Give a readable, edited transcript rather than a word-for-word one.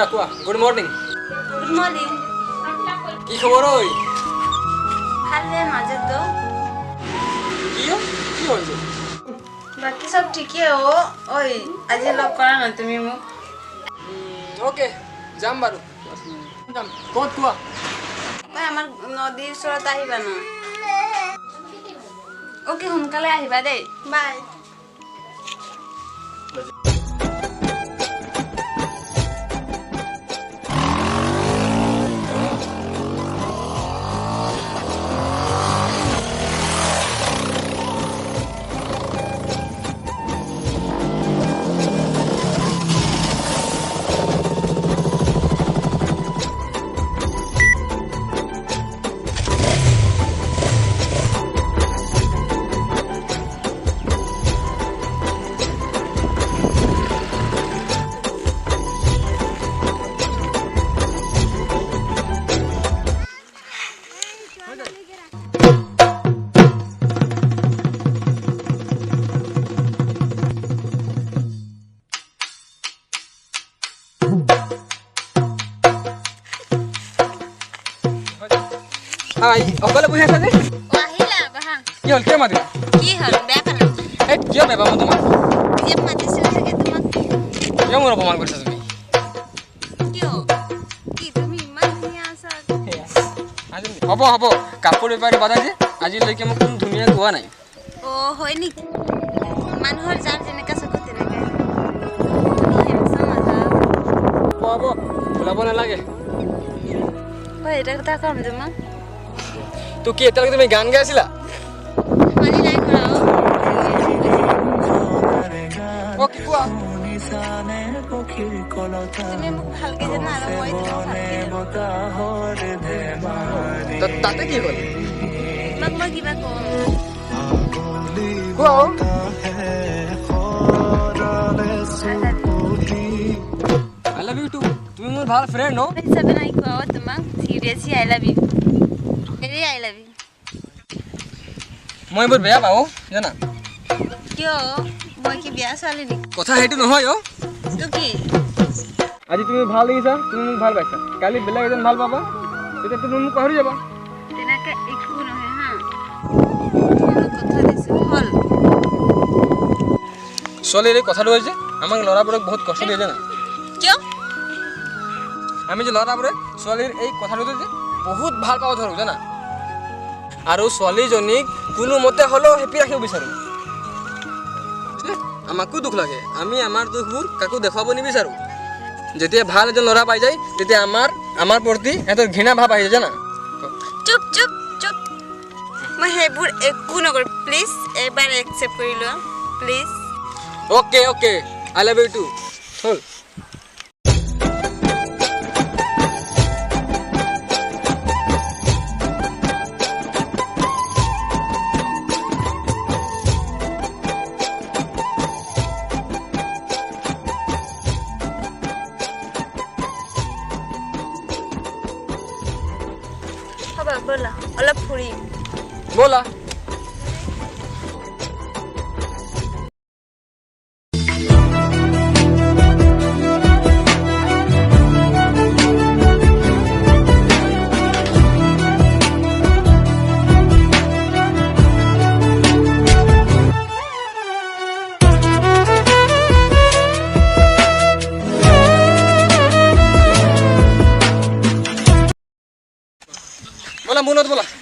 পূজা কোৱা good morning good morning. কি খবৰ ঐ ভালে মাজত তো কি কি হৈছে বাকি সব ঠিকই ও ওই আজি লগ কৰা না তুমি মোক ওকে যাম বাৰু যাম ক'ত কোৱা ওই আমাৰ নদীৰ ওচৰত আহিবা না ওকে সোনকালে আহিবা দেই বাই হাই অকলে বহি আছা যে ও আহিলা বাহা কি হ'ল কিয় মাতিলা কি হল বেয়া পালা এই কিয় বেয়া পাম তোমাক যে মাতিছিল চাগে তোমাক কিয় মোৰ অপমান কৰিছা তুমি কিয় কি তুমি ইমান ধুনীয়া আছা হ'ব হ'ব কাপোৰ বেপাৰী বাধা যে আজিলৈকে মোক কোনো ধুনীয়া কোৱা নাই ও হয় নেকি মানুহৰ যাৰ যেনেকা চকু তেনেকা তুমি হেমচম আছা হ'ব ওলাব নালাগে ঐ এটা কথা কম তোমাক তো কি এতিয়ালৈকে তুমি গান গাই আছিলা মানি নাই কৰা অ কি কোৱা তুমি মোক ভালকে জানা আৰু মই তোমাক ভালকে জানো তাতে কি হ'ল তোমাক মই কিবা কম কোৱা আই লাভ ইউ টু তুমি মোৰ ভাল ফ্ৰেণ্ড ন হিচাপে নাই কোৱা তোমাক seriously I love you very I love you মই বৰ বেয়া পাওঁ জানা কিয় মই কি বিয়া ছোৱালী নেকি কথা সেইটো নহয় অ তো কি আজি তুমি ভাল দেখিছা তুমি মোক ভাল পাইছা কালি বেলেগ এজন ভাল পাবা তেতিয়া তুমি মোক পাহৰি যাবা তেনেকৈ একো নহয় হা কথা দিছোঁ হ'ল ছোৱালীৰ এই কথাটো হৈছে আমাক ল'ৰাবোৰক বহুত কষ্ট দিয়ে জানা কিয় আমি যে ল'ৰাবোৰে ছোৱালীৰ এই কথাটোতে যে বহুত ভাল পাব ধৰোঁ জানা আৰু ছোৱালীজনীক কোনোমতে হ'লেও হেপি ৰাখিব বিচাৰোঁ আমাকো দুখ লাগে আমি আমাৰ দুখবোৰ কাকো দেখুৱাব নিবিচাৰোঁ যেতিয়া ভাল এজন ল'ৰা পাই যায় তেতিয়া আমাৰ প্ৰতি এটা ঘৃণা ভাৱ আহি যায় জানা চুপ চুপ চুপ মই সেইবোৰ একো নকৰোঁ প্লিজ এবাৰ একচেপ্ট কৰি লোৱা please okay okay I love you too হ'ল হ'ব ব'লা অলপ ফুৰিম ব'লা ব'লা মোৰ লগত ব'লা